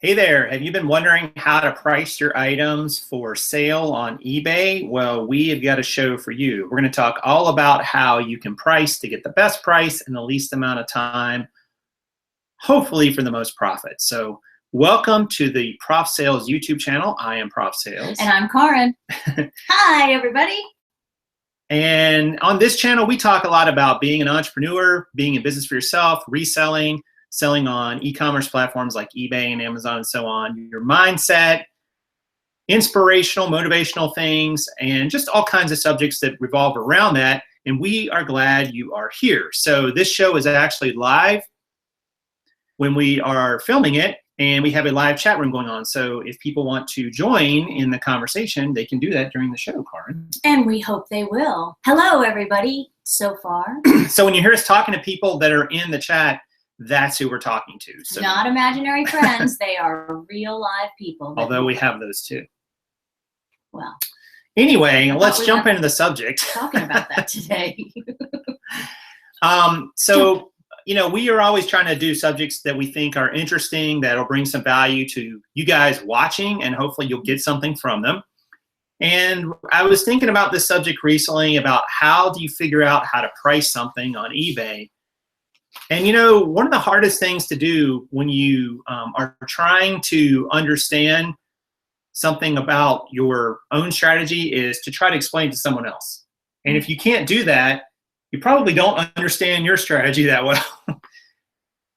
Hey there, have you been wondering how to price your items for sale on eBay? Well, we have got a show for you. We're going to talk all about how you can price to get the best price in the least amount of time, hopefully for the most profit. So welcome to the Prof Sales YouTube channel. I am Prof Sales. And I'm Karin. Hi, everybody. And on this channel, we talk a lot about being an entrepreneur, being in business for yourself, reselling, selling on e-commerce platforms like eBay and Amazon and so on, your mindset, inspirational, motivational things, and just all kinds of subjects that revolve around that. And we are glad you are here. So this show is actually live when we are filming it, and we have a live chat room going on. So if people want to join in the conversation, they can do that during the show, Karin. And we hope they will. Hello, everybody, so far. So when you hear us talking to people that are in the chat, that's who we're talking to. So, not imaginary friends. They are real live people. Although we have those too. Well. Anyway, let's jump into the subject. Talking about that today. So, you know, we are always trying to do subjects that we think are interesting, that'll bring some value to you guys watching, and hopefully you'll get something from them. And I was thinking about this subject recently about how do you figure out how to price something on eBay. And, you know, one of the hardest things to do when you are trying to understand something about your own strategy is to try to explain to someone else. And if you can't do that, you probably don't understand your strategy that well.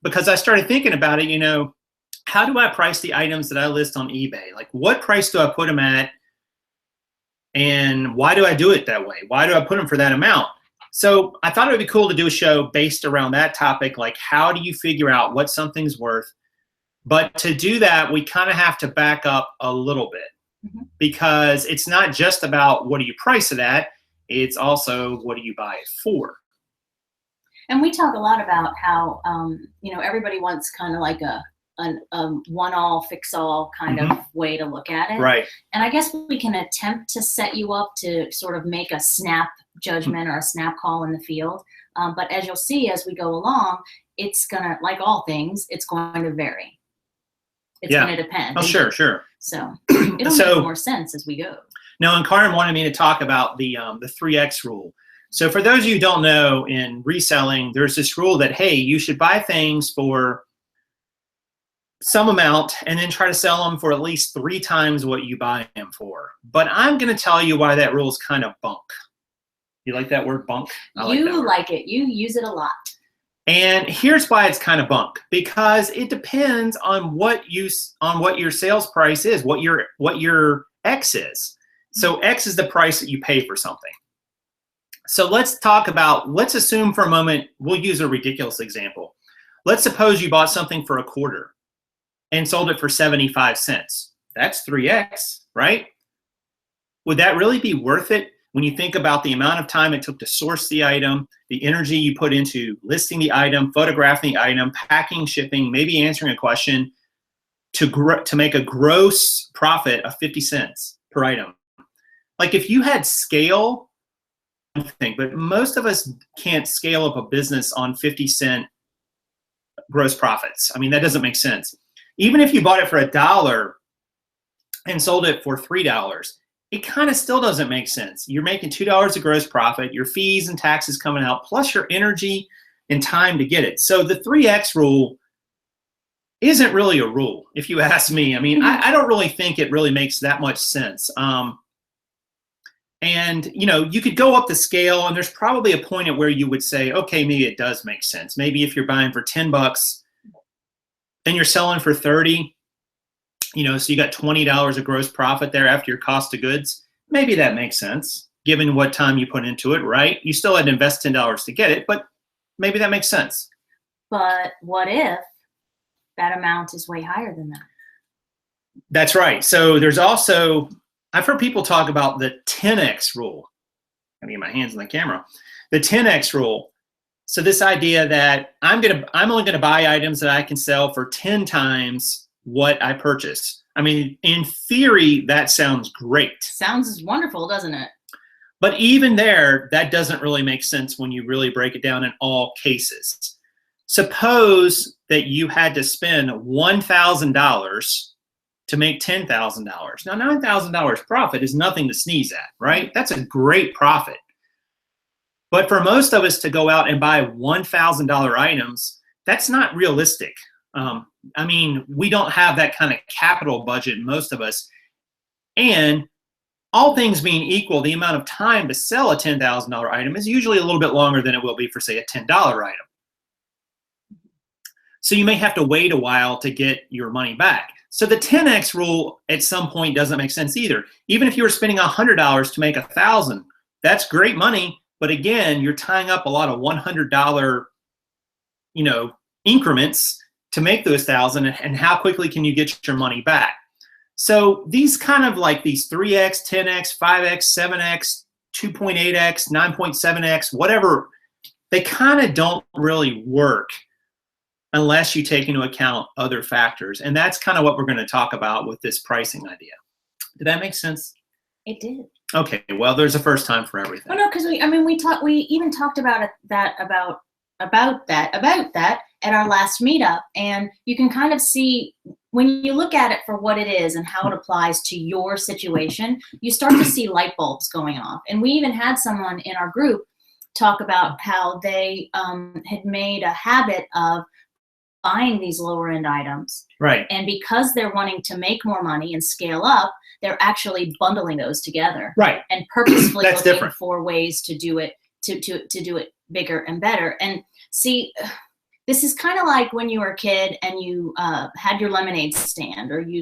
Because I started thinking about it, you know, how do I price the items that I list on eBay? Like, what price do I put them at? And why do I do it that way? Why do I put them for that amount? So I thought it would be cool to do a show based around that topic, like how do you figure out what something's worth? But to do that, we kind of have to back up a little bit because it's not just about what do you price it at, it's also what do you buy it for? And we talk a lot about how, you know, everybody wants kind of like a one-all, fix-all kind of way to look at it. Right. And I guess we can attempt to set you up to sort of make a snap judgment or a snap call in the field. But as you'll see as we go along, it's going to, like all things, it's going to vary. It's going to depend. Oh, sure. So it'll make more sense as we go. No, and Karin wanted me to talk about the 3X rule. So for those of you who don't know, in reselling, there's this rule that, hey, you should buy things for some amount and then try to sell them for at least 3 times what you buy them for. But I'm going to tell you why that rule is kind of bunk. You like that word, bunk? You like it. You use it a lot. And here's why it's kind of bunk, because it depends on what your sales price is, what your X is. So X is the price that you pay for something. So let's assume for a moment, we'll use a ridiculous example. Let's suppose you bought something for $0.25 and sold it for 75 cents. That's 3X, right? Would that really be worth it when you think about the amount of time it took to source the item, the energy you put into listing the item, photographing the item, packing, shipping, maybe answering a question to make a gross profit of 50 cents per item? Like if you had scale, I think, but most of us can't scale up a business on 50-cent gross profits. I mean, that doesn't make sense. Even if you bought it for $1 and sold it for $3, it kind of still doesn't make sense. You're making $2 of gross profit, your fees and taxes coming out, plus your energy and time to get it. So the 3X rule isn't really a rule, if you ask me. I mean, I don't really think it really makes that much sense. And, you know, you could go up the scale, and there's probably a point at where you would say, okay, maybe it does make sense. Maybe if you're buying for $10 and you're selling for 30, you know, so you got $20 of gross profit there after your cost of goods. Maybe that makes sense, given what time you put into it, right? You still had to invest $10 to get it, but maybe that makes sense. But what if that amount is way higher than that? That's right. So there's also, I've heard people talk about the 10X rule. I get my hands on the camera. The 10X rule. So this idea that I'm only gonna buy items that I can sell for 10 times what I purchase. I mean, in theory, that sounds great. Sounds wonderful, doesn't it? But even there, that doesn't really make sense when you really break it down in all cases. suppose that you had to spend $1,000 to make $10,000. Now, $9,000 profit is nothing to sneeze at, right? That's a great profit. But for most of us to go out and buy $1,000 items, that's not realistic. I mean, we don't have that kind of capital budget, most of us. And all things being equal, the amount of time to sell a $10,000 item is usually a little bit longer than it will be for, say, a $10 item. So you may have to wait a while to get your money back. So the 10x rule at some point doesn't make sense either. Even if you were spending $100 to make $1,000, that's great money. But again, you're tying up a lot of $100, increments to make those 1,000, and how quickly can you get your money back? So these kind of like these 3x, 10x, 5x, 7x, 2.8x, 9.7x, whatever, they kind of don't really work unless you take into account other factors. And that's kind of what we're going to talk about with this pricing idea. Did that make sense? It did. Okay, well, there's a first time for everything. Well, no, because we even talked about that at our last meetup, and you can kind of see when you look at it for what it is and how it applies to your situation, you start to see light bulbs going off. And we even had someone in our group talk about how they had made a habit of buying these lower end items. Right. And because they're wanting to make more money and scale up, they're actually bundling those together. Right. And purposefully That's looking different. for ways to do it, to do it bigger and better. And see, this is kind of like when you were a kid and you had your lemonade stand, or you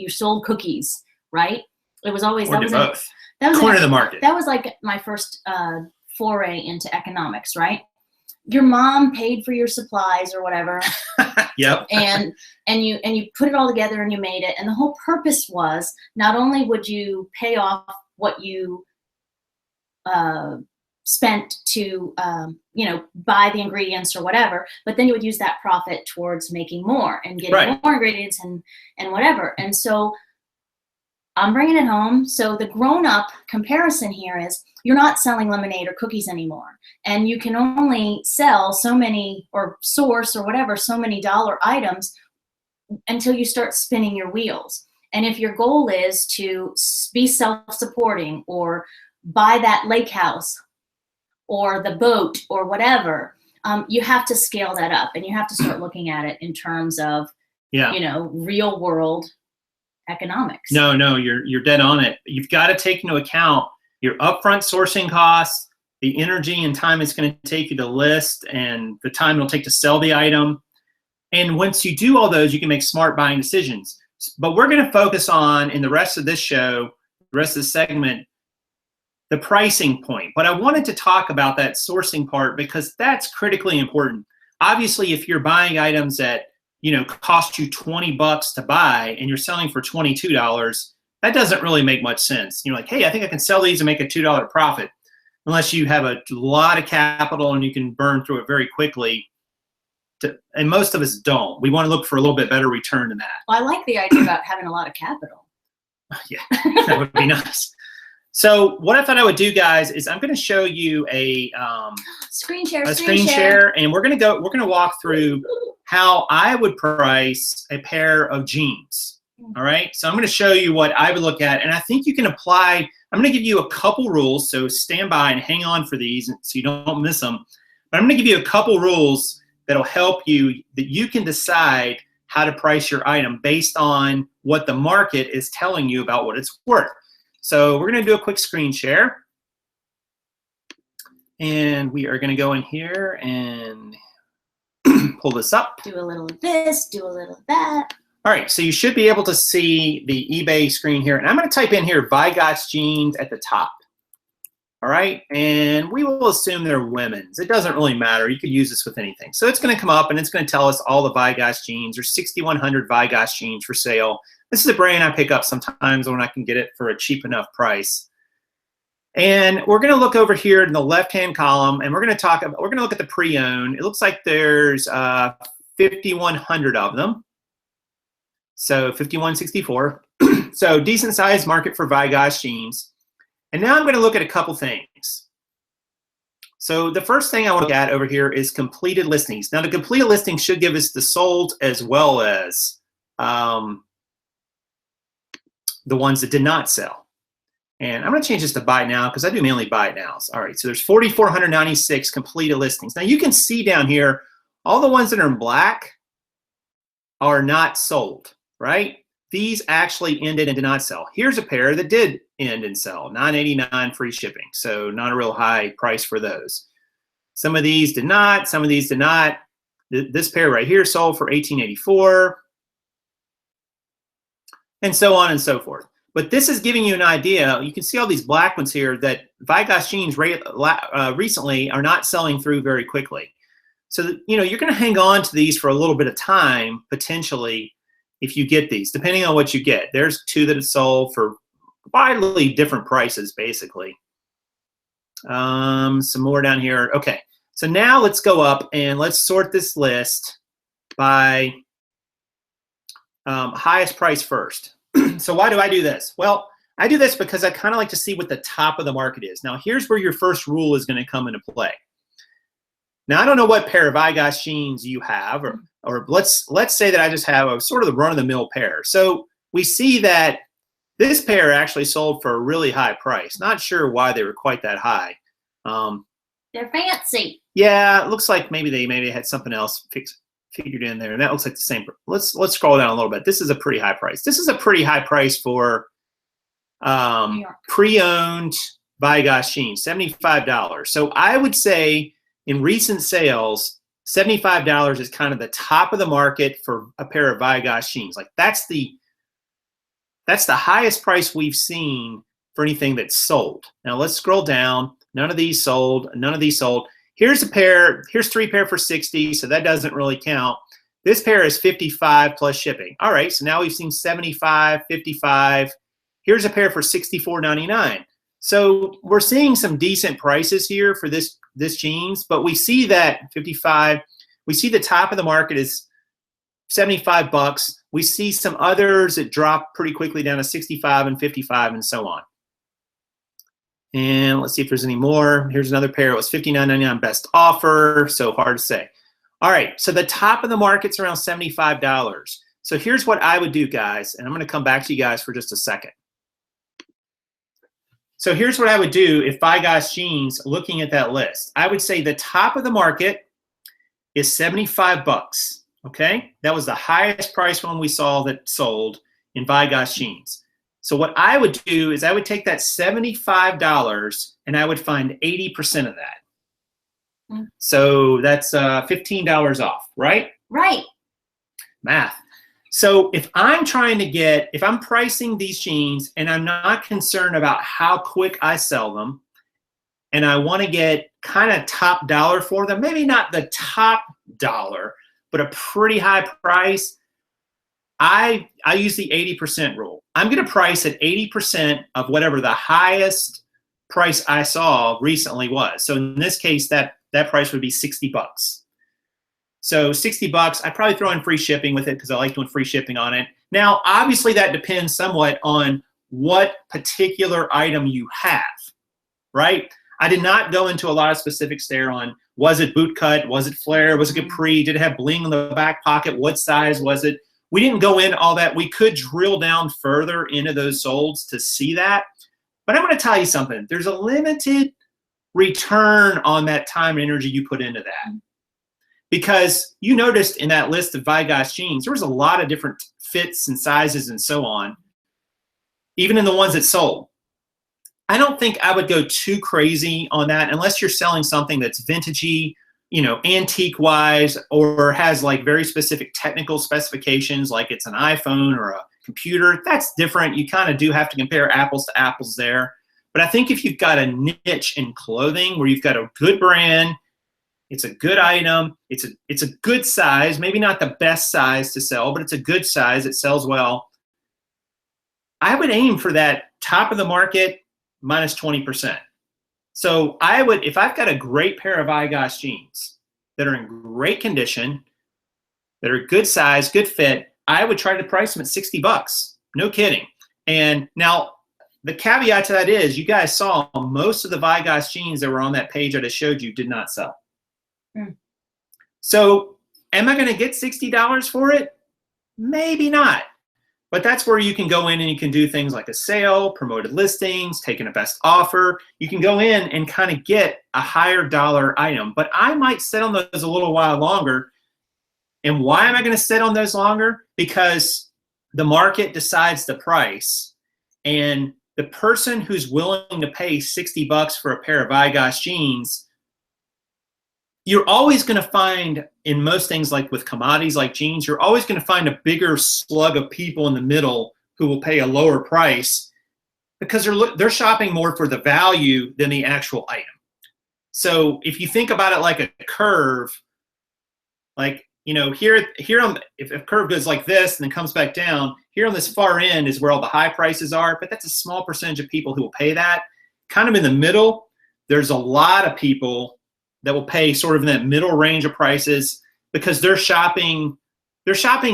sold cookies, right? It was always Or both. Corner of the market. That was like my first foray into economics, right? Your mom paid for your supplies or whatever. Yep. And you put it all together and you made it. And the whole purpose was not only would you pay off what you spent to buy the ingredients or whatever, but then you would use that profit towards making more and getting Right. more ingredients and whatever. And so I'm bringing it home. So the grown-up comparison here is you're not selling lemonade or cookies anymore. And you can only sell so many, or source or whatever, so many dollar items until you start spinning your wheels. And if your goal is to be self-supporting or buy that lake house or the boat or whatever, you have to scale that up, and you have to start looking at it in terms of, real world economics. No, you're dead on it. You've got to take into account your upfront sourcing costs, the energy and time it's going to take you to list, and the time it'll take to sell the item. And once you do all those, you can make smart buying decisions. But we're going to focus on, in the rest of this show, the rest of the segment, the pricing point. But I wanted to talk about that sourcing part because that's critically important. Obviously, if you're buying items that cost you $20 to buy and you're selling for $22, that doesn't really make much sense. You're like, hey, I think I can sell these and make a $2 profit, unless you have a lot of capital and you can burn through it very quickly. And most of us don't. We want to look for a little bit better return than that. Well, I like the idea about having a lot of capital. Yeah, that would be nice. So what I thought I would do, guys, is I'm going to show you a screen share, and we're going to walk through how I would price a pair of jeans. All right. So I'm going to show you what I would look at, and I think you can apply. I'm going to give you a couple rules. So stand by and hang on for these so you don't miss them. But I'm going to give you a couple rules that'll help you, that you can decide how to price your item based on what the market is telling you about what it's worth. So we're going to do a quick screen share. And we are going to go in here and pull this up. Do a little of this, do a little of that. All right, so you should be able to see the eBay screen here. And I'm going to type in here, Vigots jeans at the top. All right, and we will assume they're women's. It doesn't really matter. You could use this with anything. So it's going to come up and it's going to tell us all the Vigots jeans. There's 6,100 Vigots jeans for sale. This is a brand I pick up sometimes when I can get it for a cheap enough price. And we're going to look over here in the left-hand column, and we're going to look at the pre-owned. It looks like there's 5,100 of them. So 5,164. So decent sized market for Vigots jeans. And now I'm going to look at a couple things. So the first thing I want to look at over here is completed listings. Now the completed listings should give us the sold as well as the ones that did not sell. And I'm going to change this to buy now because I do mainly buy nows. All right, so there's 4,496 completed listings. Now you can see down here, all the ones that are in black are not sold, right? These actually ended and did not sell. Here's a pair that did end and sell, $9.89 free shipping. So not a real high price for those. Some of these did not, some of these did not. This pair right here sold for $18.84, and so on and so forth. But this is giving you an idea. You can see all these black ones here that Vigosh jeans recently are not selling through very quickly. So that, you know, you're going to hang on to these for a little bit of time, potentially, if you get these, depending on what you get. There's two that have sold for widely different prices, basically. Some more down here. Okay, so now let's go up and let's sort this list by highest price first. So why do I do this? Well, I do this because I kind of like to see what the top of the market is. Now, here's where your first rule is going to come into play. Now, I don't know what pair of Vigosh jeans you have, or let's say that I just have a sort of the run-of-the-mill pair. So we see that this pair actually sold for a really high price. Not sure why they were quite that high. They're fancy. Yeah, it looks like maybe they had something else figured in there, and that looks like the same. Let's scroll down a little bit. This is a pretty high price. This is a pretty high price for pre-owned Vigosh jeans, $75. So I would say in recent sales, $75 is kind of the top of the market for a pair of Vigosh jeans. Like that's the highest price we've seen for anything that's sold. Now let's scroll down. None of these sold. None of these sold. Here's a pair. Here's three pair for 60, so that doesn't really count. This pair is 55 plus shipping. All right, so now we've seen 75, 55. Here's a pair for $64.99. So we're seeing some decent prices here for this jeans, but we see that 55. We see the top of the market is 75 bucks. We see some others that drop pretty quickly down to 65 and 55 and so on. And let's see if there's any more. Here's another pair. It was $59.99 best offer, so hard to say. All right, so the top of the market's around $75. So here's what I would do, guys, and I'm going to come back to you guys for just a second. So here's what I would do if Vigosh jeans, looking at that list. I would say the top of the market is 75 bucks, okay? That was the highest price one we saw that sold in Vigosh jeans. So what I would do is I would take that $75 and I would find 80% of that. So that's $15 off, right? Right. Math. So if I'm pricing these jeans and I'm not concerned about how quick I sell them, and I want to get kind of top dollar for them, maybe not the top dollar, but a pretty high price, I use the 80% rule. I'm going to price at 80% of whatever the highest price I saw recently was. So in this case, that price would be 60 bucks. So 60 bucks, I probably throw in free shipping with it because I like doing free shipping on it. Now, obviously that depends somewhat on what particular item you have, right? I did not go into a lot of specifics there on, was it boot cut? Was it flare? Was it capri? Did it have bling in the back pocket? What size was it? We didn't go into all that. We could drill down further into those solds to see that. But I'm going to tell you something. There's a limited return on that time and energy you put into that. Because you noticed in that list of Vigosh jeans, there was a lot of different fits and sizes and so on, even in the ones that sold. I don't think I would go too crazy on that unless you're selling something that's vintagey, you know, antique-wise, or has like very specific technical specifications, like it's an iPhone or a computer. That's different. You kind of do have to compare apples to apples there. But I think if you've got a niche in clothing where you've got a good brand, it's a good item, it's a good size, maybe not the best size to sell, but it's a good size, it sells well, I would aim for that top of the market minus 20%. So I would, if I've got a great pair of Vigosh jeans that are in great condition, that are good size, good fit, I would try to price them at 60 bucks. No kidding. And now the caveat to that is, you guys saw most of the Vigas jeans that were on that page I just showed you did not sell. So am I going to get $60 for it? Maybe not. But that's where you can go in and you can do things like a sale, promoted listings, taking a best offer. You can go in and kind of get a higher dollar item. But I might sit on those a little while longer. And why am I going to sit on those longer? Because the market decides the price. And the person who's willing to pay $60 for a pair of Vigas jeans, you're always going to find, in most things like with commodities like jeans, you're always going to find a bigger slug of people in the middle who will pay a lower price because they're shopping more for the value than the actual item. So if you think about it like a curve, like, you know, here on, if a curve goes like this and then comes back down, here on this far end is where all the high prices are, but that's a small percentage of people who will pay that. Kind of in the middle, there's a lot of people that will pay sort of in that middle range of prices because they're shopping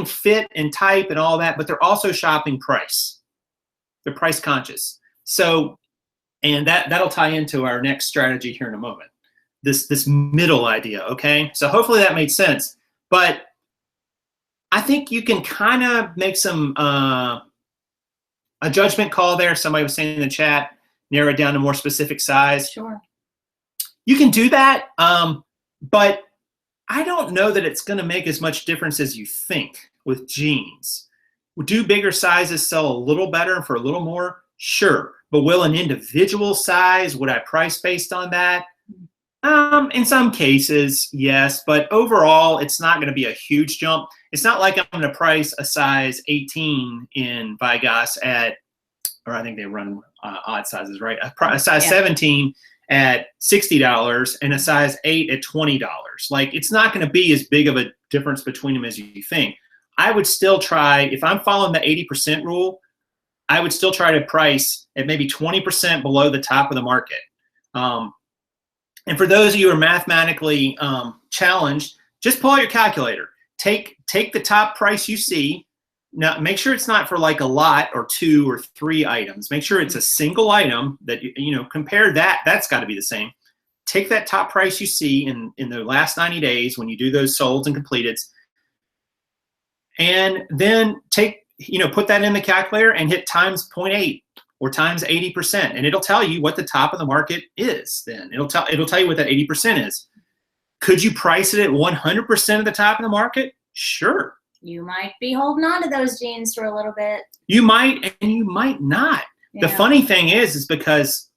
fit and type and all that, but they're also shopping price. They're price conscious. So, and that'll tie into our next strategy here in a moment. This middle idea, okay? So hopefully that made sense. But I think you can kind of make some a judgment call there. Somebody was saying in the chat, narrow it down to more specific size. Sure. You can do that, but I don't know that it's going to make as much difference as you think with jeans. Do bigger sizes sell a little better for a little more? Sure. But will an individual size, would I price based on that? In some cases, yes, but overall, it's not going to be a huge jump. It's not like I'm going to price a size 18 in Vigas at, or I think they run odd sizes, right? A size 17 at $60 and a size 8 at $20. Like, it's not going to be as big of a difference between them as you think. I would still try, if I'm following the 80% rule, I would still try to price at maybe 20% below the top of the market. And for those of you who are mathematically challenged, just pull out your calculator. Take the top price you see. Now, make sure it's not for like a lot or 2 or 3 items. Make sure it's a single item that, you know, compare that. That's got to be the same. Take that top price you see in the last 90 days when you do those solds and completeds, and then put that in the calculator and hit times 0.8 or times 80%, and it'll tell you what the top of the market is. Then it'll tell you what that 80% is. Could you price it at 100% of the top of the market? Sure. You might be holding on to those jeans for a little bit. You might, and you might not. Yeah. The funny thing is because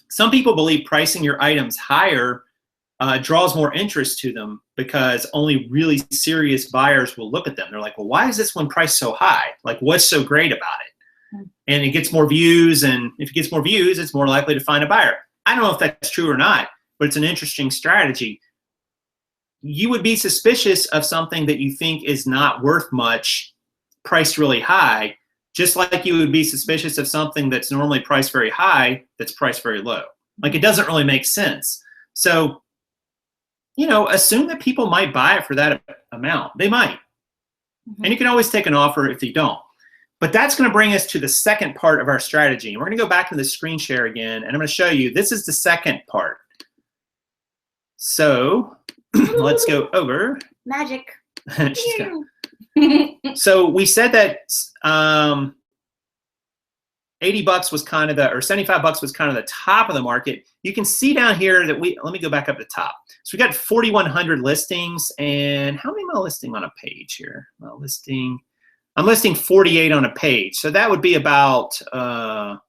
some people believe pricing your items higher draws more interest to them because only really serious buyers will look at them. They're like, well, why is this one priced so high? Like, what's so great about it? And it gets more views, and if it gets more views, it's more likely to find a buyer. I don't know if that's true or not, but it's an interesting strategy. You would be suspicious of something that you think is not worth much priced really high, just like you would be suspicious of something that's normally priced very high that's priced very low. Like, it doesn't really make sense. So, you know, assume that people might buy it for that amount. They might. And you can always take an offer if they don't. But that's going to bring us to the second part of our strategy. And we're going to go back to the screen share again, and I'm going to show you, this is the second part. So let's go over. Magic. So we said that $80 was kind of or $75 was kind of the top of the market. You can see down here that let me go back up to the top. So we got 4,100 listings, and how many am I listing on a page here? I'm listing 48 on a page. So that would be about 100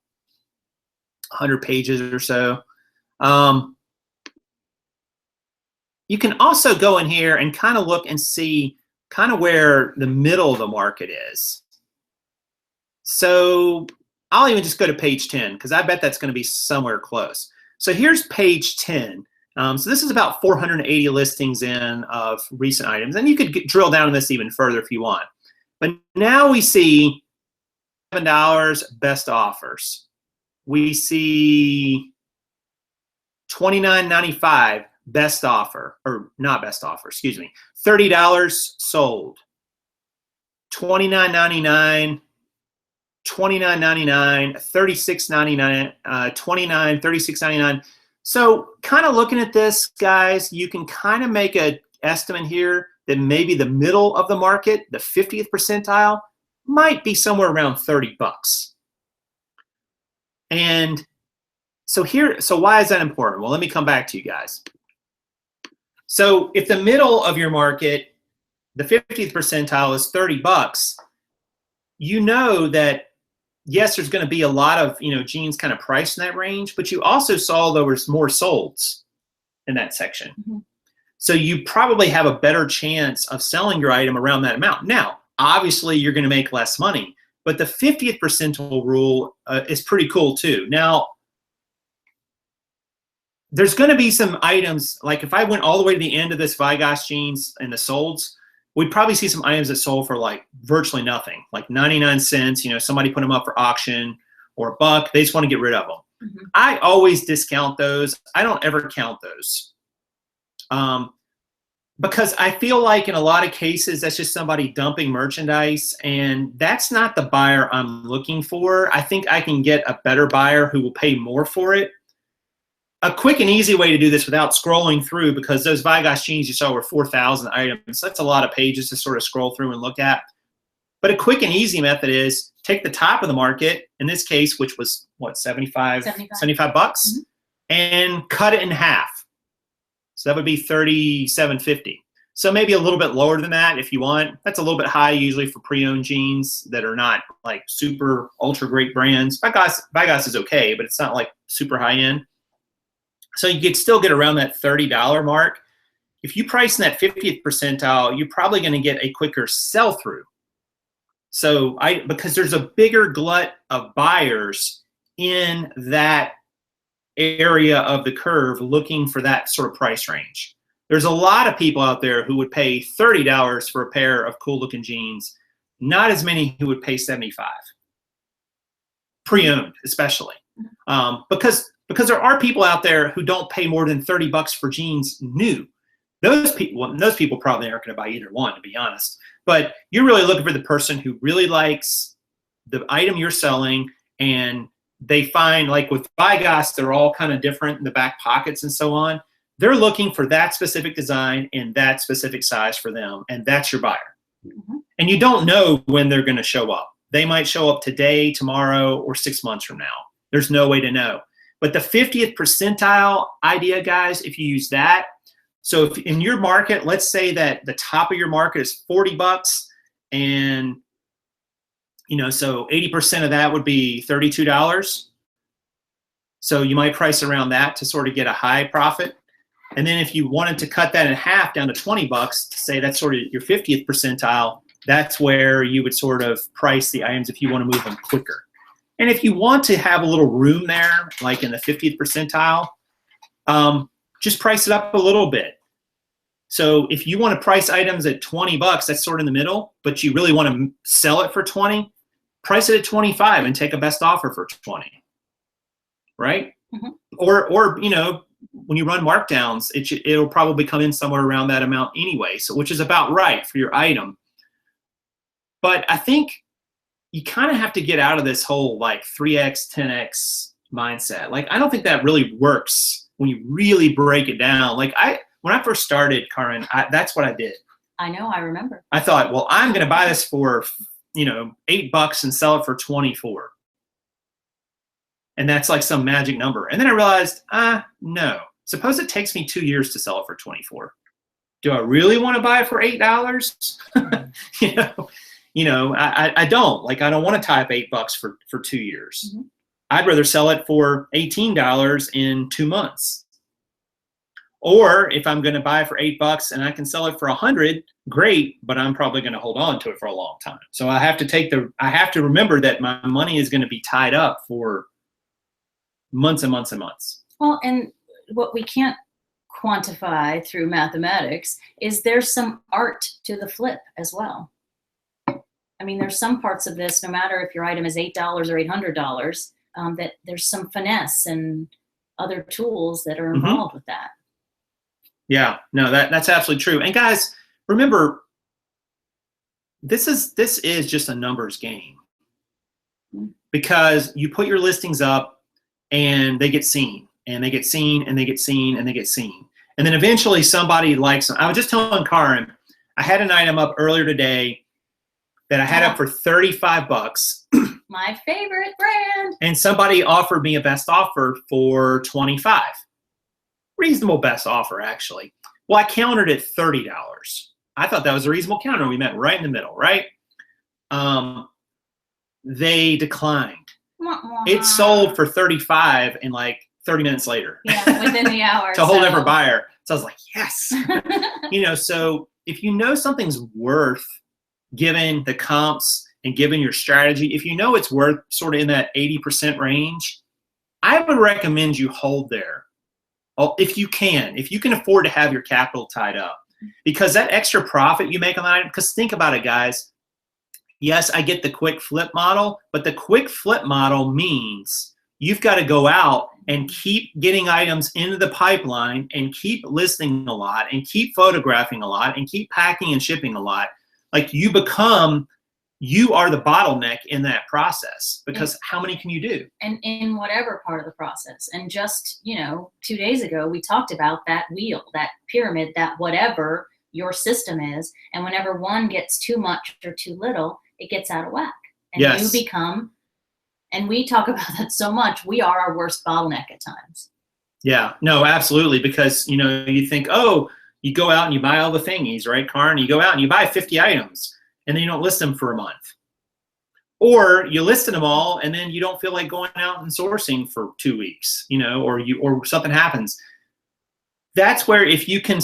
pages or so. You can also go in here and kind of look and see kind of where the middle of the market is. So I'll even just go to page 10 because I bet that's going to be somewhere close. So here's page 10. So this is about 480 listings in of recent items. And you could drill down on this even further if you want. But now we see $7 best offers. We see $29.95 best offer, or not best offer, excuse me. $30 sold. $29.99 $29.99, $36.99, $29, $36.99. So kind of looking at this, guys, you can kind of make an estimate here that maybe the middle of the market, the 50th percentile, might be somewhere around 30 bucks. And so why is that important? Well, let me come back to you guys. So if the middle of your market, the 50th percentile is 30 bucks, you know that, yes, there's going to be a lot of, jeans kind of priced in that range, but you also saw there was more solds in that section. Mm-hmm. So you probably have a better chance of selling your item around that amount. Now, obviously, you're going to make less money, but the 50th percentile rule is pretty cool too. Now, there's going to be some items, like if I went all the way to the end of this Vigas jeans and the solds, we'd probably see some items that sold for like virtually nothing, like 99 cents. Somebody put them up for auction or $1. They just want to get rid of them. Mm-hmm. I always discount those. I don't ever count those. Because I feel like in a lot of cases, that's just somebody dumping merchandise, and that's not the buyer I'm looking for. I think I can get a better buyer who will pay more for it. A quick and easy way to do this without scrolling through, because those Vigas jeans you saw were 4,000 items. That's a lot of pages to sort of scroll through and look at. But a quick and easy method is take the top of the market, in this case, which was what, 75 bucks, mm-hmm. and cut it in half. So that would be $37.50. So maybe a little bit lower than that if you want. That's a little bit high usually for pre-owned jeans that are not like super ultra great brands. Vigas is okay, but it's not like super high end. So you could still get around that $30 mark. If you price in that 50th percentile, you're probably going to get a quicker sell through. So because there's a bigger glut of buyers in that area of the curve looking for that sort of price range. There's a lot of people out there who would pay $30 for a pair of cool looking jeans. Not as many who would pay $75. Pre-owned, especially. Because there are people out there who don't pay more than 30 bucks for jeans new. Those people probably aren't going to buy either one, to be honest. But you're really looking for the person who really likes the item you're selling, and they find, like with Vigas, they're all kind of different in the back pockets and so on. They're looking for that specific design and that specific size for them, and that's your buyer. Mm-hmm. And you don't know when they're going to show up. They might show up today, tomorrow, or 6 months from now. There's no way to know. But the 50th percentile idea, guys, if you use that, so if in your market, let's say that the top of your market is 40 bucks, and so 80% of that would be $32. So you might price around that to sort of get a high profit. And then if you wanted to cut that in half down to 20 bucks, to say that's sort of your 50th percentile, that's where you would sort of price the items if you want to move them quicker. And if you want to have a little room there, like in the 50th percentile, just price it up a little bit. So if you want to price items at 20 bucks, that's sort of in the middle, but you really want to sell it for 20, price it at 25 and take a best offer for 20, right? Mm-hmm. Or when you run markdowns, it'll probably come in somewhere around that amount anyway, so which is about right for your item. But I think you kind of have to get out of this whole like 3x, 10x mindset. Like, I don't think that really works when you really break it down. Like when I first started, Karin, that's what I did. I know, I remember. I thought, well, I'm going to buy this for, $8 and sell it for 24. And that's like some magic number. And then I realized, no. Suppose it takes me 2 years to sell it for 24. Do I really want to buy it for $8? I don't. Like, I don't want to tie up $8 for 2 years. Mm-hmm. I'd rather sell it for $18 in 2 months. Or if I'm going to buy it for $8 and I can sell it for $100, great, but I'm probably going to hold on to it for a long time. So I have to remember that my money is going to be tied up for months and months and months. Well, and what we can't quantify through mathematics is there's some art to the flip as well. I mean, there's some parts of this, no matter if your item is $8 or $800, that there's some finesse and other tools that are involved mm-hmm. with that. Yeah, no, that's absolutely true. And guys, remember, this is just a numbers game. because you put your listings up and they get seen and they get seen and they get seen and they get seen. And then eventually somebody likes them. I was just telling Karin, I had an item up earlier today that I had up for 35 bucks. My favorite brand. And somebody offered me a best offer for 25. Reasonable best offer, actually. Well, I countered at $30. I thought that was a reasonable counter. We met right in the middle, right? They declined. It sold for 35 and like 30 minutes later. Yeah, within the hour. To a whole different buyer. So I was like, yes. You know, so if you know something's worth, given the comps and given your strategy, if you know it's worth sort of in that 80% range, I would recommend you hold there. If you can afford to have your capital tied up, because that extra profit you make on that item, because think about it, guys. Yes, I get the quick flip model, but the quick flip model means you've got to go out and keep getting items into the pipeline and keep listing a lot and keep photographing a lot and keep packing and shipping a lot. Like you are the bottleneck in that process, because how many can you do? And in whatever part of the process. And just, 2 days ago, we talked about that wheel, that pyramid, that whatever your system is. And whenever one gets too much or too little, it gets out of whack. And you become, and we talk about that so much, we are our worst bottleneck at times. Yeah, no, absolutely. Because, you think, oh, you go out and you buy all the thingies, right, Karin? You go out and you buy 50 items. And then you don't list them for a month. Or you listed them all and then you don't feel like going out and sourcing for 2 weeks, or something happens. That's where, if you can,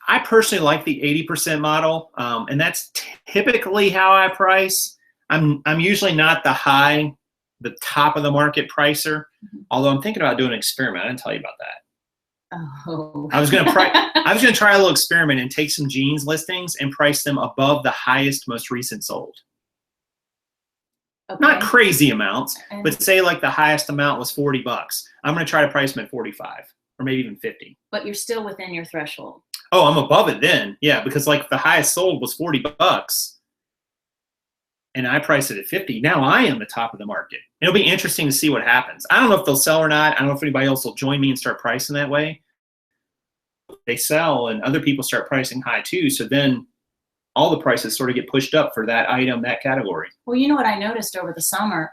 I personally like the 80% model, and that's typically how I price. I'm usually not the top of the market pricer, although I'm thinking about doing an experiment. I didn't tell you about that. Oh. I was gonna try a little experiment and take some jeans listings and price them above the highest, most recent sold. Okay. Not crazy amounts, but say like the highest amount was 40 bucks. I'm gonna try to price them at 45 or maybe even 50. But you're still within your threshold. Oh, I'm above it then. Yeah, because like the highest sold was 40 bucks and I priced it at 50. Now I am the top of the market. It'll be interesting to see what happens. I don't know if they'll sell or not. I don't know if anybody else will join me and start pricing that way. They sell and other people start pricing high too. So then all the prices sort of get pushed up for that item, that category. Well, you know what I noticed over the summer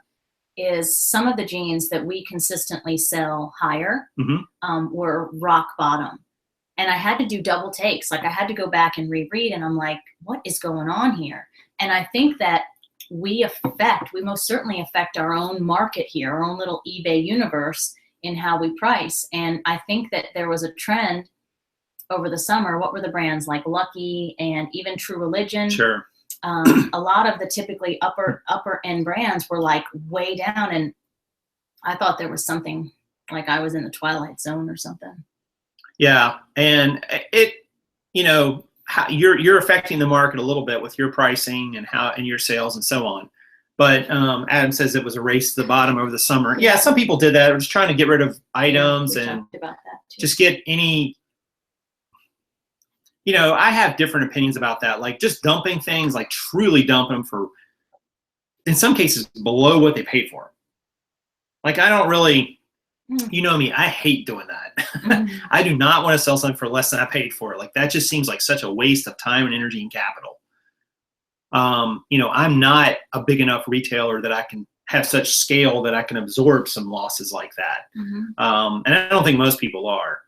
is some of the jeans that we consistently sell higher were rock bottom. And I had to do double takes. Like I had to go back and reread and I'm like, what is going on here? And I think that we most certainly affect our own market here, our own little eBay universe in how we price. And I think that there was a trend over the summer. What were the brands like Lucky and even True Religion? Sure. A lot of the typically upper end brands were like way down. And I thought there was something like I was in the Twilight Zone or something. Yeah. And it, how you're affecting the market a little bit with your pricing and your sales and so on. But Adam says it was a race to the bottom over the summer. Yeah, some people did that. We're just trying to get rid of items and talked about that too. Just get any. I have different opinions about that. Like just dumping things, like truly dumping them for, in some cases, below what they paid for. Like I don't really. You know me, I hate doing that. I do not want to sell something for less than I paid for it. Like that just seems like such a waste of time and energy and capital. I'm not a big enough retailer that I can have such scale that I can absorb some losses like that. And I don't think most people are.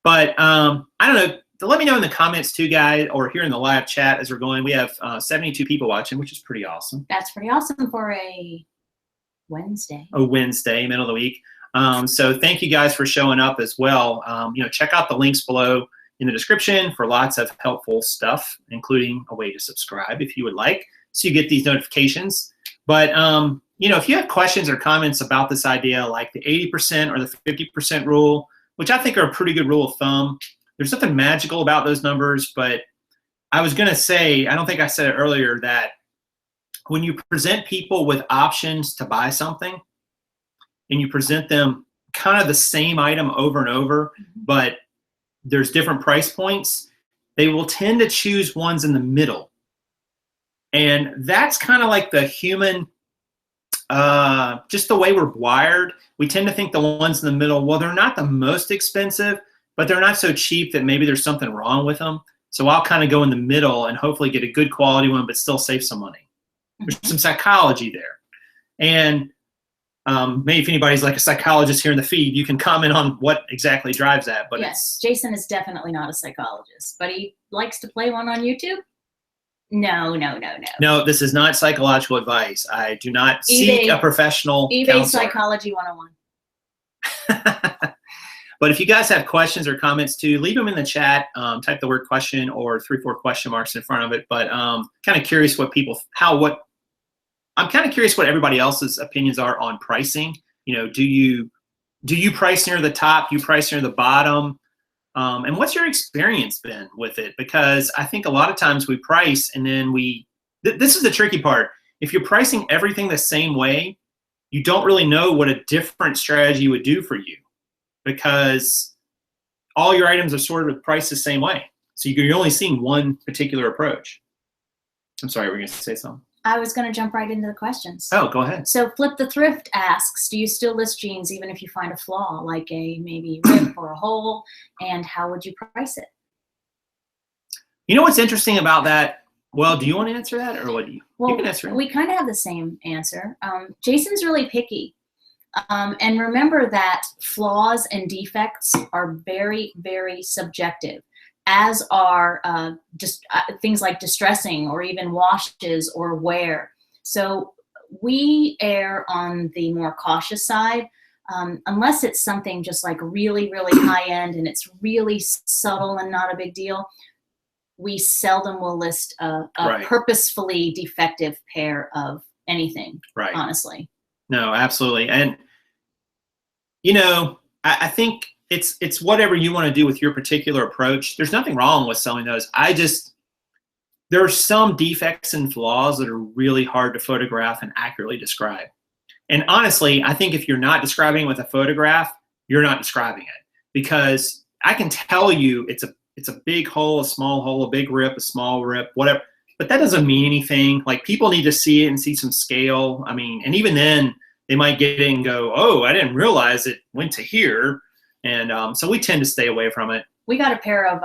But I don't know. Let me know in the comments too, guys, or here in the live chat as we're going. We have 72 people watching, which is pretty awesome. That's pretty awesome for a Wednesday. A Wednesday, middle of the week. So thank you guys for showing up as well. Check out the links below in the description for lots of helpful stuff, including a way to subscribe if you would like, so you get these notifications. But, if you have questions or comments about this idea, like the 80% or the 50% rule, which I think are a pretty good rule of thumb, there's nothing magical about those numbers, but I was going to say, I don't think I said it earlier, that when you present people with options to buy something, and you present them kind of the same item over and over, but there's different price points, they will tend to choose ones in the middle. And that's kind of like the human just the way we're wired, we tend to think the ones in the middle, well, they're not the most expensive, but they're not so cheap that maybe there's something wrong with them. So I'll kind of go in the middle and hopefully get a good quality one, but still save some money. There's some psychology there. And maybe if anybody's like a psychologist here in the feed, you can comment on what exactly drives that. But yes, Jason is definitely not a psychologist, but he likes to play one on YouTube. No. No, this is not psychological advice. I do not seek a professional eBay counselor. Psychology 101. But if you guys have questions or comments too, leave them in the chat. Type the word question or 3-4 question marks in front of it. But kind of curious what people, I'm kind of curious what everybody else's opinions are on pricing. You know, do you price near the top? Do you price near the bottom? And what's your experience been with it? Because I think a lot of times we price and then this is the tricky part. If you're pricing everything the same way, you don't really know what a different strategy would do for you, because all your items are sort of priced the same way. So you're only seeing one particular approach. I'm sorry, we're going to say something. I was going to jump right into the questions. Oh, go ahead. So Flip the Thrift asks, do you still list jeans even if you find a flaw, like a maybe rip or a hole, and how would you price it? You know what's interesting about that? Well, do you want to answer that, or what do you? Well, you can answer it. We kind of have the same answer. Jason's really picky. And remember that flaws and defects are very, very subjective, as are things like distressing or even washes or wear. So we err on the more cautious side, unless it's something just like really, really high end and it's really subtle and not a big deal. We seldom will list a purposefully defective pair of anything, honestly. No, absolutely. And, you know, I think it's whatever you want to do with your particular approach. There's nothing wrong with selling those. There are some defects and flaws that are really hard to photograph and accurately describe. And honestly, I think if you're not describing it with a photograph, you're not describing it, because I can tell you it's a big hole, a small hole, a big rip, a small rip, whatever. But that doesn't mean anything. Like, people need to see it and see some scale. I mean, and even then they might get in and go, oh, I didn't realize it went to here. And so we tend to stay away from it. We got a pair of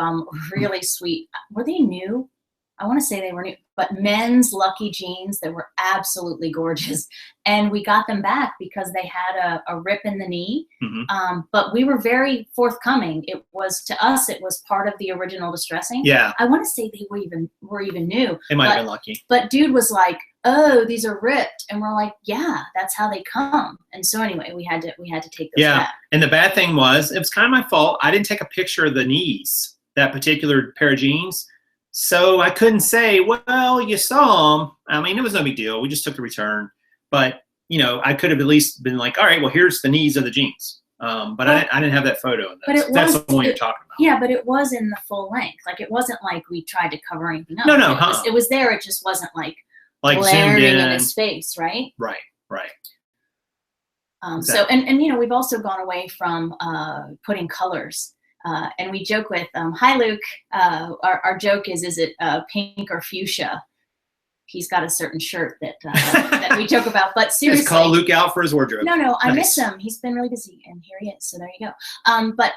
really sweet, were they new? I want to say they were new, but men's Lucky jeans that were absolutely gorgeous. And we got them back because they had a rip in the knee. Mm-hmm. But we were very forthcoming. It was, to us, it was part of the original distressing. Yeah. I want to say they were even new. They might have been Lucky. But dude was like, oh, these are ripped. And we're like, yeah, that's how they come. And so anyway, we had to take those back. And the bad thing was, it was kind of my fault. I didn't take a picture of the knees, that particular pair of jeans. So I couldn't say, well, you saw them. I mean, it was no big deal. We just took the return. But, you know, I could have at least been like, all right, well, here's the knees of the jeans. But I didn't have that photo. That's the one you're talking about. Yeah, but it was in the full length. Like, it wasn't like we tried to cover anything up. No. It was there. It just wasn't like glaring in his face, right? Right. Exactly. So, and you know, we've also gone away from putting colors. And we joke with, hi, Luke. Our joke is it pink or fuchsia? He's got a certain shirt that that we joke about. But seriously, just call Luke out for his wardrobe. No, I miss him. He's been really busy, and here he is. So there you go. But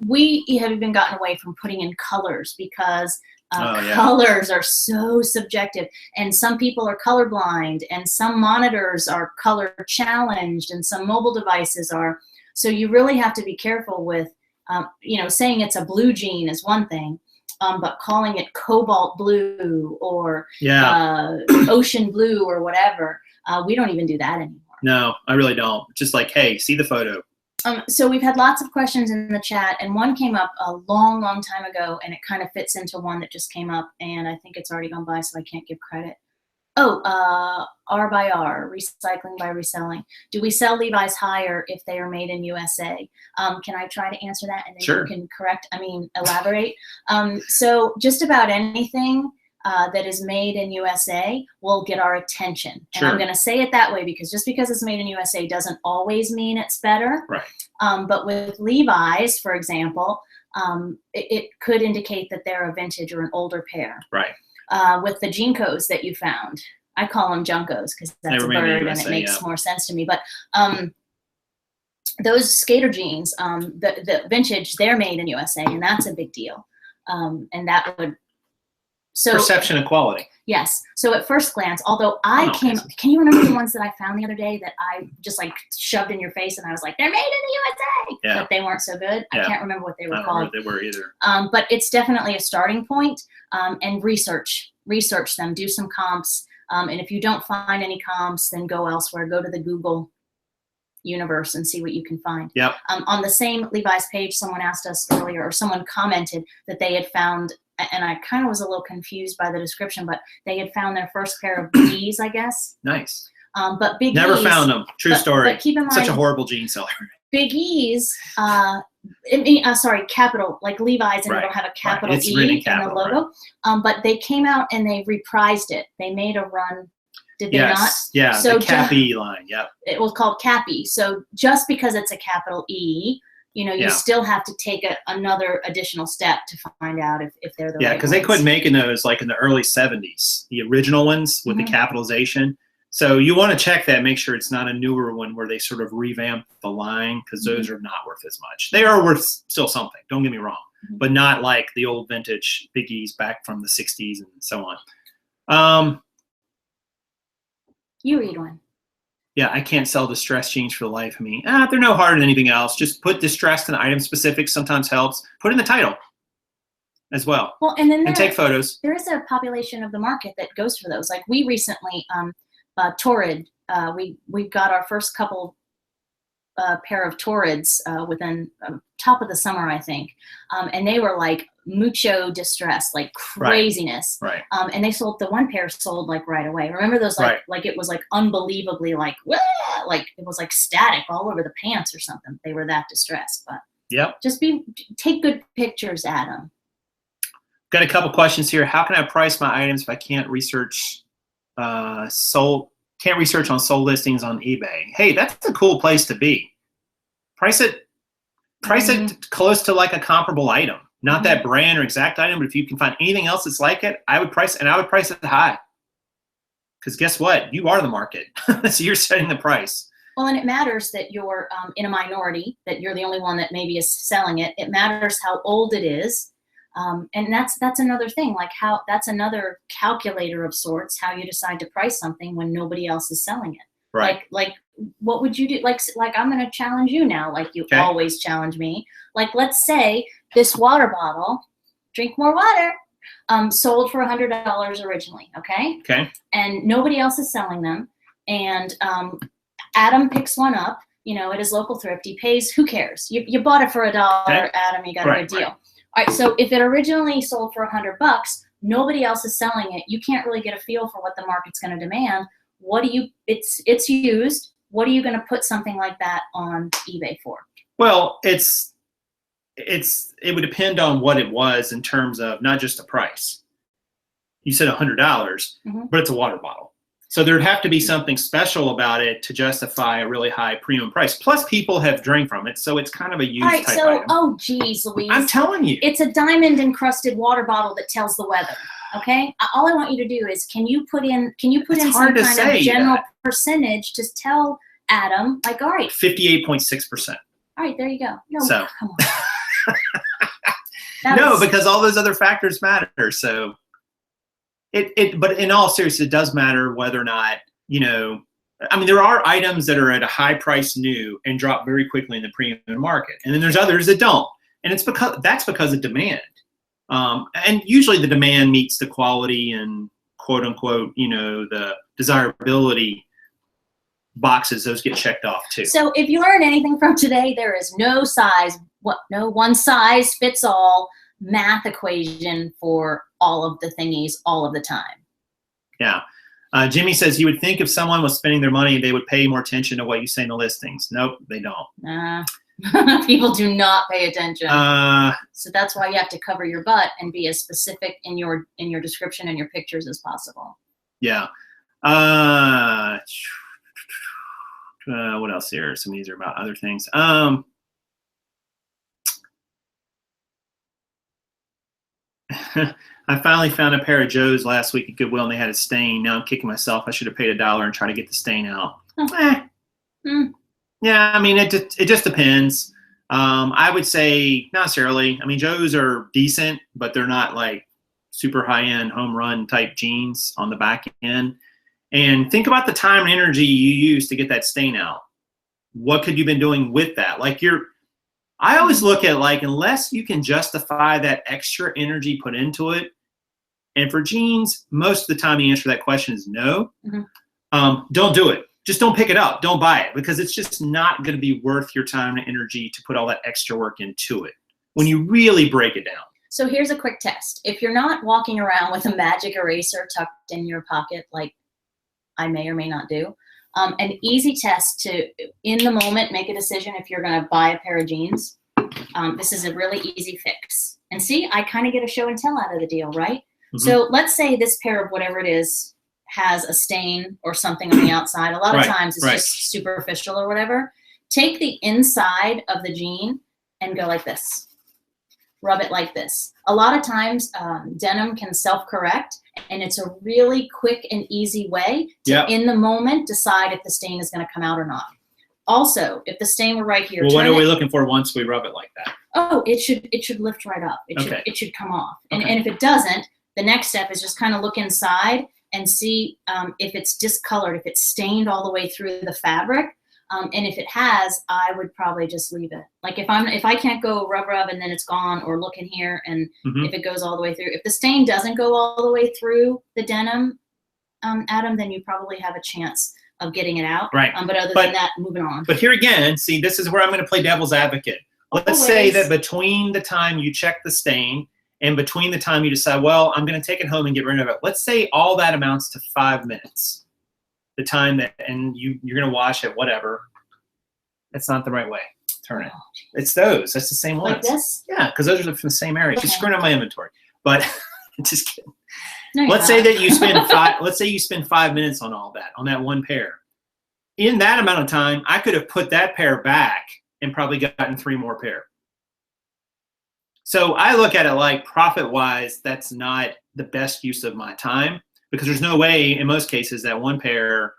we have even gotten away from putting in colors because colors are so subjective, and some people are colorblind, and some monitors are color challenged, and some mobile devices are. So you really have to be careful with. You know, saying it's a blue jean is one thing, but calling it cobalt blue or ocean blue or whatever, we don't even do that anymore. No, I really don't. Just like, hey, see the photo. So we've had lots of questions in the chat, and one came up a long, long time ago, and it kind of fits into one that just came up, and I think it's already gone by, so I can't give credit. R by R, recycling by reselling. Do we sell Levi's higher if they are made in USA? Can I try to answer that, and then you can elaborate? So just about anything that is made in USA will get our attention. And I'm going to say it that way because just because it's made in USA doesn't always mean it's better. Right. But with Levi's, for example, it could indicate that they're a vintage or an older pair. Right. With the Jinkos that you found, I call them Junkos because that's a bird and it makes more sense to me. But those skater jeans, the vintage, they're made in USA, and that's a big deal. And that would, so perception of quality. Yes. So at first glance, although can you remember the ones that I found the other day that I just like shoved in your face and I was like, they're made in the USA, yeah. but they weren't so good. I can't remember what they were called. I don't know what they were either. But it's definitely a starting point, and research them, do some comps. And if you don't find any comps, then go elsewhere, go to the Google universe and see what you can find. Yep. On the same Levi's page, someone asked us earlier, or someone commented that they had found, and I kind of was a little confused by the description, but they had found their first pair of Biggies, I guess. Nice. But Biggies. Never found them. True story. But keep in mind, such a horrible jean seller. Biggies, sorry, capital, like Levi's, and it'll have a capital E in the logo. But they came out and they reprised it. They made a run. Did they not? Yeah, so the Cappy line, yep. It was called Cappy. So just because it's a capital E, you still have to take another additional step to find out if they're the right ones. Yeah, because they quit making those like in the early 70s, the original ones with the capitalization. So you want to check that, make sure it's not a newer one where they sort of revamp the line, because those are not worth as much. They are worth still something, don't get me wrong, but not like the old vintage Biggies back from the 60s and so on. You read one. Yeah, I can't sell distressed jeans for the life of me. They're no harder than anything else. Just put distressed and item specific sometimes helps. Put in the title as well. Well, and then take photos. There is a population of the market that goes for those. Like we recently, Torrid, we got our first couple pair of Torrids within top of the summer, I think. And they were like mucho distress, like craziness. Right. And they sold, the one pair sold like right away. Remember those like it was like unbelievably like, wah! Like it was like static all over the pants or something. They were that distressed. But just take good pictures, Adam. Got a couple questions here. How can I price my items if I can't research can't research on sold listings on eBay? Hey, that's a cool place to be. Price it close to like a comparable item. Not that brand or exact item, but if you can find anything else that's like it, I would price it high. Because guess what? You are the market. So you're setting the price. Well, and it matters that you're in a minority, that you're the only one that maybe is selling it. It matters how old it is. And that's another thing, like that's another calculator of sorts, how you decide to price something when nobody else is selling it. Right. Like what would you do? Like I'm going to challenge you now, like you always challenge me. Like, let's say this water bottle, drink more water, sold for $100 originally. Okay. Okay. And nobody else is selling them. And Adam picks one up, at his local thrift. He pays, who cares? You bought it for $1, Adam, you got a good deal. Right. All right, so if it originally sold for $100, nobody else is selling it. You can't really get a feel for what the market's going to demand. It's used. What are you going to put something like that on eBay for? Well, it would depend on what it was in terms of not just the price. You said $100, but it's a water bottle. So there'd have to be something special about it to justify a really high premium price. Plus, people have drank from it, so it's kind of a used type item. Oh, geez, Louise. I'm telling you. It's a diamond-encrusted water bottle that tells the weather, okay? All I want you to do is, can you put in some kind of general percentage to tell Adam, like, all right. 58.6%. All right, there you go. No, so. Come on. No, because all those other factors matter, so. But in all seriousness, it does matter whether or not, there are items that are at a high price new and drop very quickly in the premium market. And then there's others that don't. And that's because of demand. And usually the demand meets the quality and quote unquote, the desirability boxes, those get checked off too. So if you learn anything from today, there is no one size fits all math equation for all of the thingies all of the time. Yeah. Jimmy says, you would think if someone was spending their money, they would pay more attention to what you say in the listings. Nope, they don't. People do not pay attention. So that's why you have to cover your butt and be as specific in your description and your pictures as possible. Yeah. What else here? Some of these are about other things. I finally found a pair of Joes last week at Goodwill, and they had a stain. Now I'm kicking myself. I should have paid $1 and tried to get the stain out. Yeah, I mean, it just depends. I would say not necessarily. I mean, Joes are decent, but they're not like super high-end home run type jeans on the back end. And think about the time and energy you use to get that stain out. What could you have been doing with that? I always look at unless you can justify that extra energy put into it, and for jeans, most of the time the answer to that question is no. Don't do it. Just don't pick it up. Don't buy it, because it's just not going to be worth your time and energy to put all that extra work into it when you really break it down. So here's a quick test. If you're not walking around with a magic eraser tucked in your pocket, like I may or may not do, an easy test to, in the moment, make a decision if you're going to buy a pair of jeans. This is a really easy fix. And see, I kind of get a show and tell out of the deal, right? So let's say this pair of whatever it is has a stain or something on the outside. A lot of times it's just superficial or whatever. Take the inside of the jean and go like this. Rub it like this. A lot of times denim can self-correct, and it's a really quick and easy way to, in the moment, decide if the stain is going to come out or not. Also, if the stain were right here, what are we looking for once we rub it like that? Oh, it should lift right up. It should come off. And if it doesn't, the next step is just kind of look inside and see if it's discolored, if it's stained all the way through the fabric. And if it has, I would probably just leave it. Like if I can't go rub and then it's gone, or look in here and if it goes all the way through. If the stain doesn't go all the way through the denim, Adam, then you probably have a chance of getting it out. Right. But other than that, moving on. But here again, see, this is where I'm going to play devil's advocate. Let's say that between the time you check the stain and between the time you decide, well, I'm going to take it home and get rid of it, let's say all that amounts to 5 minutes. The time that, and you're going to wash it, whatever. That's not the right way. Turn it. It's those. That's the same ones. Like this? Yeah, because those are from the same area. Just screwing up my inventory. But just kidding. No, let's say that you spend let's say you spend 5 minutes on all that, on that one pair. In that amount of time, I could have put that pair back and probably gotten 3 more pair. So I look at it like profit-wise, that's not the best use of my time, because there's no way in most cases that one pair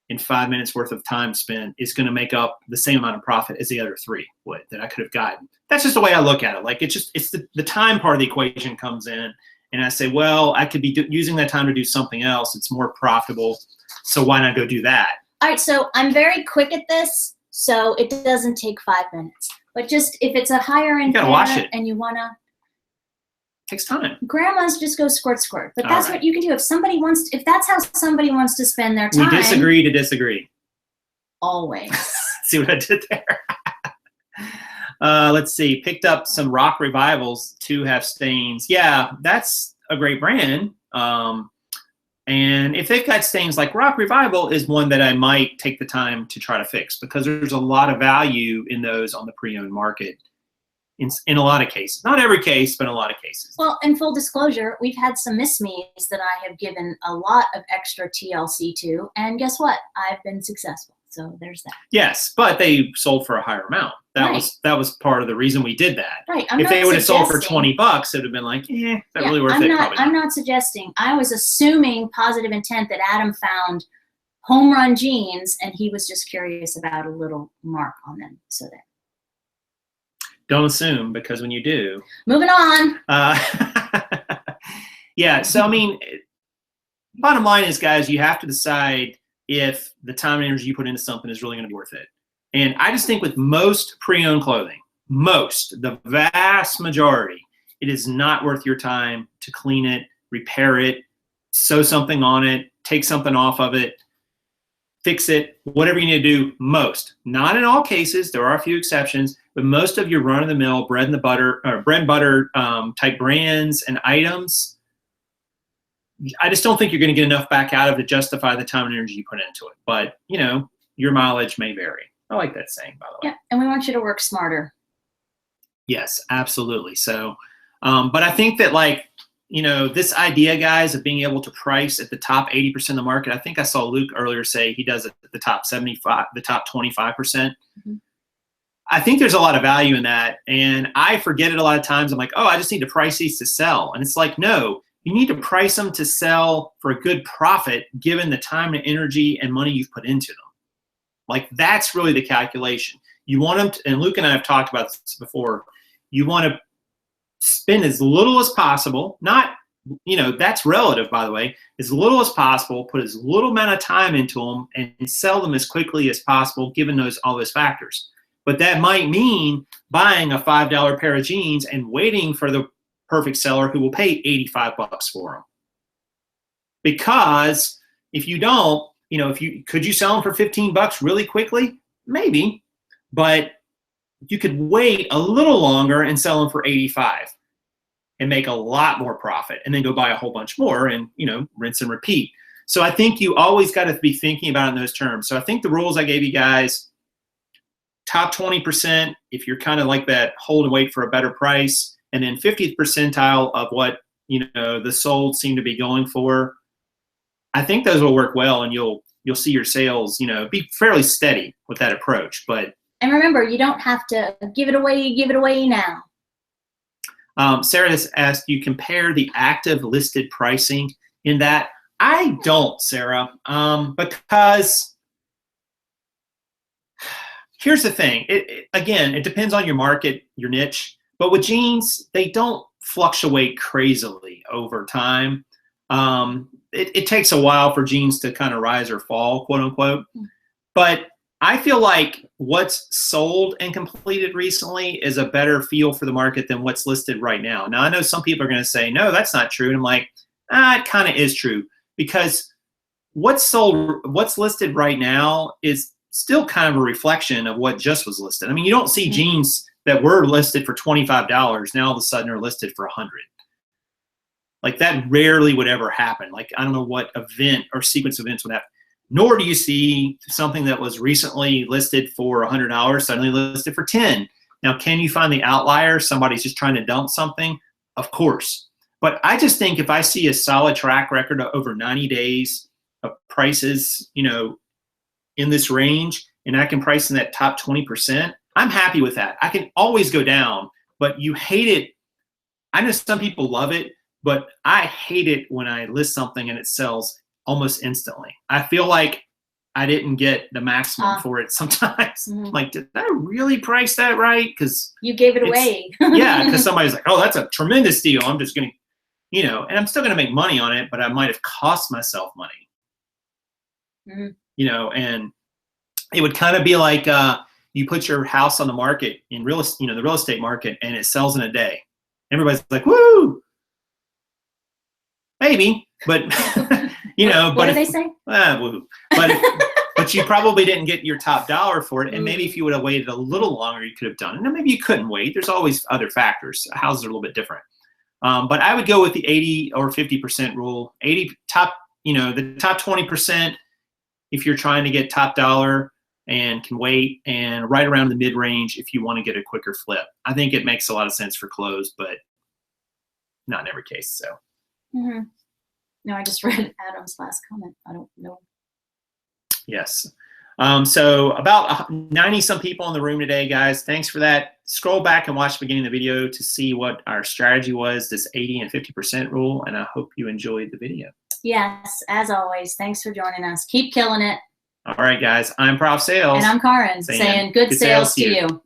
in 5 minutes worth of time spent is going to make up the same amount of profit as the other 3 would that I could have gotten. That's just the way I look at it. Like it's the time part of the equation comes in, and I say, well, I could be using that time to do something else. It's more profitable, so why not go do that? All right, so I'm very quick at this, so it doesn't take 5 minutes. But just if it's a higher end pair and you wanna, takes time. Grandmas just go squirt. But that's what you can do if that's how somebody wants to spend their time. We disagree to disagree. Always. See what I did there? Let's see. Picked up some Rock Revivals, 2 have stains. Yeah, that's a great brand. And if they've got stains, like Rock Revival is one that I might take the time to try to fix, because there's a lot of value in those on the pre-owned market in a lot of cases. Not every case, but in a lot of cases. Well, in full disclosure, we've had some Miss Me's that I have given a lot of extra TLC to, and guess what? I've been successful. So there's that. Yes, but they sold for a higher amount. That was part of the reason we did that. Right. If they would have sold for $20, it would have been like, that really worth it? Probably I'm not suggesting. I was assuming positive intent that Adam found home run jeans, and he was just curious about a little mark on them. So there. Don't assume, because when you do. Moving on. Yeah. So I mean, bottom line is, guys, you have to decide if the time and energy you put into something is really going to be worth it. And I just think with most pre-owned clothing, the vast majority, it is not worth your time to clean it, repair it, sew something on it, take something off of it, fix it, whatever you need to do. Most, not in all cases, there are a few exceptions, but most of your run-of-the-mill bread and butter type brands and items, I just don't think you're going to get enough back out of it to justify the time and energy you put into it. But, you know, your mileage may vary. I like that saying, by the way. Yeah, and we want you to work smarter. Yes, absolutely. So, but I think that, like, you know, this idea, guys, of being able to price at the top 80% of the market, I think I saw Luke earlier say he does it at the top 75, the top 25%. I think there's a lot of value in that. And I forget it a lot of times. I'm like, oh, I just need to price these to sell. And it's like, no, you need to price them to sell for a good profit, given the time and energy and money you've put into them. Like, that's really the calculation. You want them to, and Luke and I have talked about this before, you want to spend as little as possible, not, that's relative, by the way, as little as possible, put as little amount of time into them and sell them as quickly as possible, given all those factors. But that might mean buying a $5 pair of jeans and waiting for the perfect seller who will pay $85 for them. Because if you don't, could you sell them for $15 really quickly? Maybe, but you could wait a little longer and sell them for $85 and make a lot more profit, and then go buy a whole bunch more and, rinse and repeat. So I think you always got to be thinking about it in those terms. So I think the rules I gave you guys, top 20%, if you're kind of like that, hold and wait for a better price, and then 50th percentile of what, the sold seem to be going for. I think those will work well, and you'll see your sales, be fairly steady with that approach. And remember, you don't have to give it away now. Sarah has asked, you compare the active listed pricing in that. I don't, Sarah, because here's the thing. Again, it depends on your market, your niche. But with jeans, they don't fluctuate crazily over time. It takes a while for jeans to kind of rise or fall, quote unquote. But I feel like what's sold and completed recently is a better feel for the market than what's listed right now. Now, I know some people are going to say, no, that's not true. And I'm like, it kind of is true, because what's listed right now is still kind of a reflection of what just was listed. I mean, you don't see jeans that were listed for $25 now all of a sudden are listed for $100. Like, that rarely would ever happen. Like, I don't know what event or sequence of events would happen. Nor do you see something that was recently listed for $100 suddenly listed for $10. Now, can you find the outlier? Somebody's just trying to dump something? Of course. But I just think if I see a solid track record of over 90 days of prices, in this range, and I can price in that top 20%, I'm happy with that. I can always go down, but you hate it. I know some people love it, but I hate it when I list something and it sells almost instantly. I feel like I didn't get the maximum for it sometimes. Like, did I really price that right? Because you gave it away. Yeah, because somebody's like, oh, that's a tremendous deal. I'm just going to, and I'm still going to make money on it, but I might have cost myself money. And it would kind of be like you put your house on the market in the real estate market, and it sells in a day. Everybody's like, woo! Maybe, but what do they say? Woo. But you probably didn't get your top dollar for it, and maybe if you would have waited a little longer, you could have done it. And maybe you couldn't wait. There's always other factors. Houses are a little bit different. But I would go with the 80 or 50% rule. The top 20% if you're trying to get top dollar and can wait, and right around the mid-range if you want to get a quicker flip. I think it makes a lot of sense for close, but not in every case. So. No, I just read Adam's last comment. I don't know. Yes. So about 90-some people in the room today, guys. Thanks for that. Scroll back and watch the beginning of the video to see what our strategy was, this 80 and 50% rule, and I hope you enjoyed the video. Yes, as always. Thanks for joining us. Keep killing it. All right, guys. I'm Prof Sales. And I'm Karin, saying good sales to you.